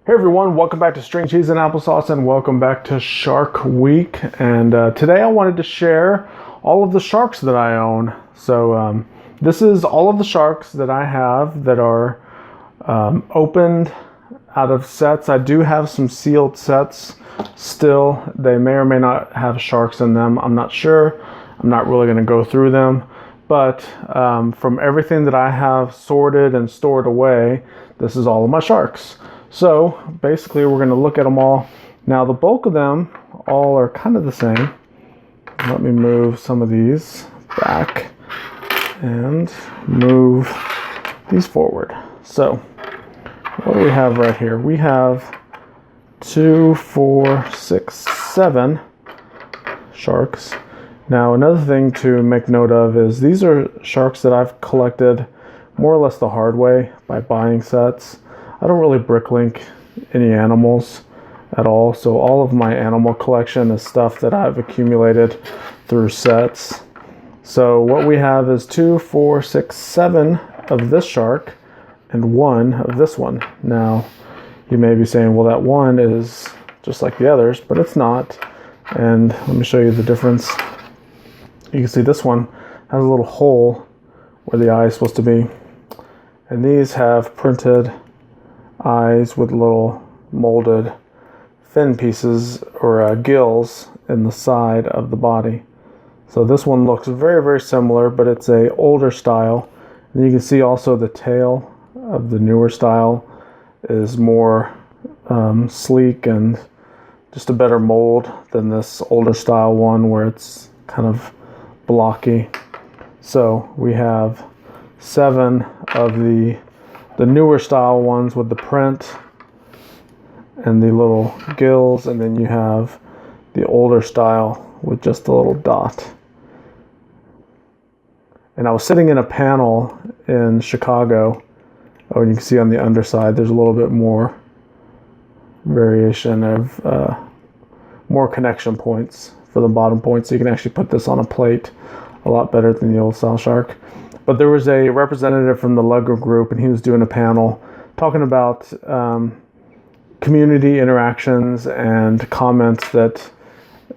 Hey everyone, welcome back to String Cheese and Applesauce and welcome back to Shark Week. And today I wanted to share all of the sharks that I own. So this is all of the sharks that I have that are opened out of sets. I do have some sealed sets still. They may or may not have sharks in them. I'm not sure. I'm not really going to go through them. But from everything that I have sorted and stored away, this is all of my sharks. So basically we're going to look at them all. Now the bulk of them all are kind of the same. Let me move some of these back and move these forward. So what do we have right here? We have 2, 4, 6, 7 sharks. Now another thing to make note of is these are sharks that I've collected more or less the hard way by buying sets. I don't really bricklink any animals at all, so all of my animal collection is stuff that I've accumulated through sets. So what we have is 2, 4, 6, 7 of this shark and 1 of this one. Now you may be saying, well, that one is just like the others, but it's not. And let me show you the difference. You can see this one has a little hole where the eye is supposed to be, and these have printed eyes with little molded fin pieces or gills in the side of the body. So this one looks very, very similar, but it's a older style. And you can see also the tail of the newer style is more sleek and just a better mold than this older style one where it's kind of blocky. So we have 7 of the newer style ones with the print and the little gills, and then you have the older style with just a little dot. And I was sitting in a panel in Chicago. Oh, and you can see on the underside there's a little bit more variation of more connection points for the bottom point, so you can actually put this on a plate a lot better than the old style shark. But there was a representative from the LEGO group, and he was doing a panel talking about community interactions and comments that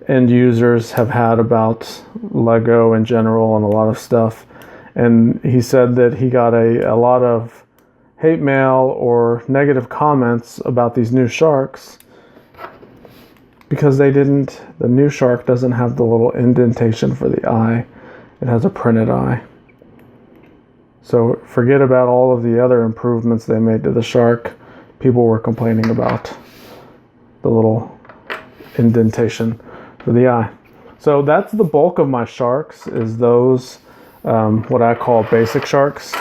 end users have had about LEGO in general and a lot of stuff. And he said that he got a lot of hate mail or negative comments about these new sharks because the new shark doesn't have the little indentation for the eye. It has a printed eye. So forget about all of the other improvements they made to the shark. People were complaining about the little indentation for the eye. So that's the bulk of my sharks, is those what I call basic sharks.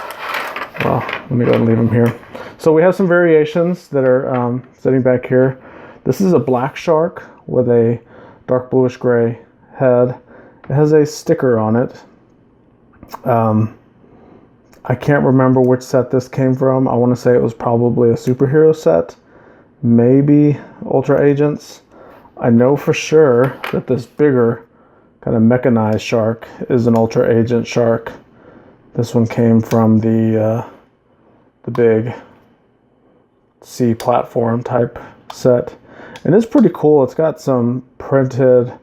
Well, let me go ahead and leave them here. So we have some variations that are sitting back here. This is a black shark with a dark bluish gray head. It has a sticker on it. I can't remember which set this came from. I want to say it was probably a superhero set, maybe Ultra Agents. I know for sure that this bigger kind of mechanized shark is an Ultra Agent shark. This one came from the big sea platform type set. And it's pretty cool. It's got some printed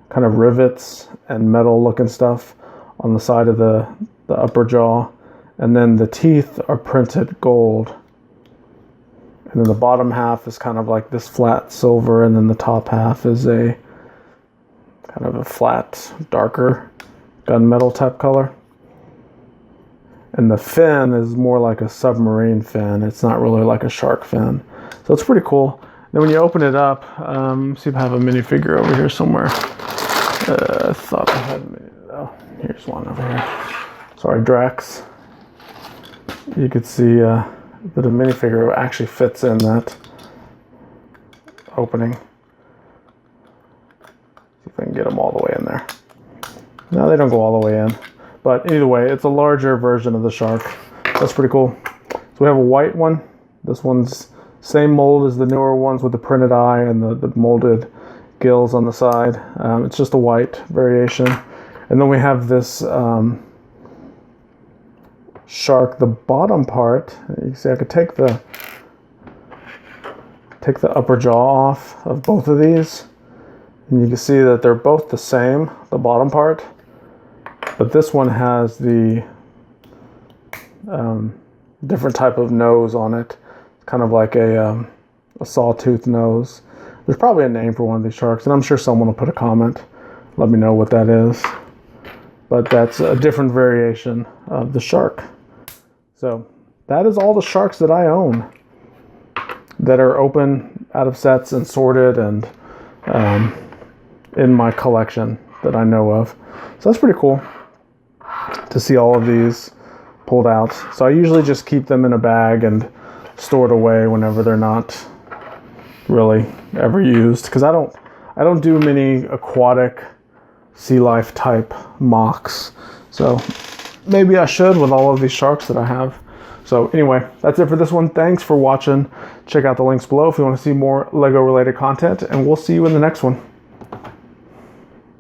kind of rivets and metal looking stuff on the side of the upper jaw, and then the teeth are printed gold, and then the bottom half is kind of like this flat silver, and then the top half is a kind of a flat, darker gunmetal type color. And the fin is more like a submarine fin. It's not really like a shark fin. So it's pretty cool. Then when you open it up, see if I have a minifigure over here somewhere. I thought I had a minifigure. Oh, here's one over here. Sorry, Drax. You could see that a minifigure actually fits in that opening. See if I can get them all the way in there. No, they don't go all the way in. But either way, it's a larger version of the shark. That's pretty cool. So we have a white one. This one's same mold as the newer ones with the printed eye and the molded gills on the side. It's just a white variation. And then we have this shark, the bottom part. You see I could take the take the upper jaw off of both of these, and you can see that they're both the same, the bottom part, but this one has the different type of nose on it. It's kind of like a sawtooth nose. There's probably a name for one of these sharks, and I'm sure someone will put a comment, let me know what that is. But that's a different variation of the shark. So that is all the sharks that I own that are open out of sets and sorted and in my collection that I know of. So that's pretty cool to see all of these pulled out. So I usually just keep them in a bag and store it away whenever they're not really ever used, because I don't do many aquatic sea life type mocks. So maybe I should with all of these sharks that I have. So anyway, that's it for this one. Thanks for watching. Check out the links below if you want to see more Lego related content, and we'll see you in the next one.